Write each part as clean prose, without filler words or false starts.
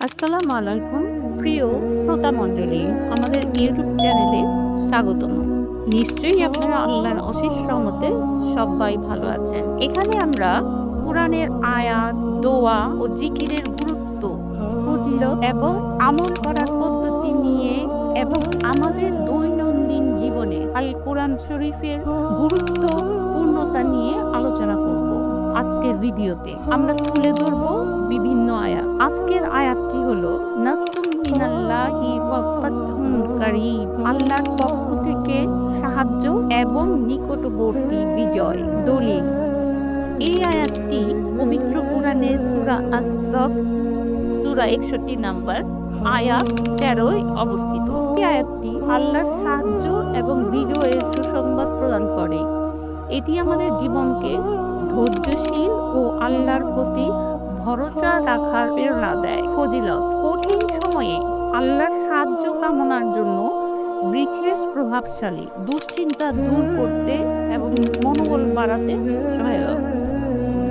আসসালামু আলাইকুম প্রিয় শ্রোতা মণ্ডলী, আমাদের ইউটিউব চ্যানেলে স্বাগতম। নিশ্চয়ই আপনারা আল্লাহর অশেষ রহমতে সবাই ভালো আছেন। এখানে আমরা কোরআনের আয়াত, দোয়া ও জিকিরের গুরুত্ব, ফজিলত এবং আমল করার পদ্ধতি নিয়ে এবং আমাদের দৈনন্দিন জীবনে আল কোরআন শরীফের গুরুত্বপূর্ণতা নিয়ে আলোচনা করব। আজকের ভিডিওতে আমরা তুলে ধরব বিভিন্ন আয়াত। আজকের আয়াতটি হলো নাসরুম মিনাল্লাহি ওয়া ফাতহুন কারীব, আল্লাহর পক্ষ থেকে সাহায্য এবং নিকটবর্তী বিজয়। দলিল: এই আয়াতটি পবিত্র কোরআনের সূরা আস-সাফ সূরা 61 নম্বর আয়াত 13 অবস্থিত। এই আয়াতটি আল্লাহর সাহায্য এবং বিজয়ের সুসংবাদ প্রদান করে। এটি আমাদের জীবনকে ধৈর্যশীল ও আল্লাহর প্রতি ভরসা রাখার প্রেরণা দেয়। ফজিলত: কঠিন সময়ে আল্লাহর সাহায্য কামনার জন্য বিশেষ প্রভাবশালী, দুশ্চিন্তা দূর করতে এবং মনোবল বাড়াতে সহায়ক।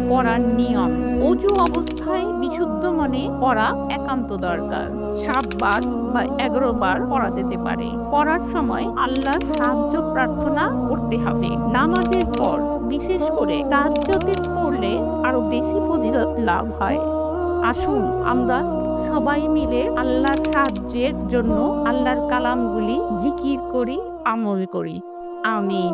পড়ার নিয়ম: অজু অবস্থায় বিশুদ্ধ মনে পড়া একান্ত দরকার। 7 বার বা 11 বার পড়া যেতে পারে। পড়ার সময় আল্লাহর সাহায্য প্রার্থনা করতে হবে। নামাজের পর বিশেষ করে তাহাজ্জুদে পড়লে আরো বেশি ফজিলত লাভ হয়। আসুন আমরা সবাই মিলে আল্লাহর সাহায্যের জন্য আল্লাহর কালামগুলি জিকির করি, আমল করি। আমিন।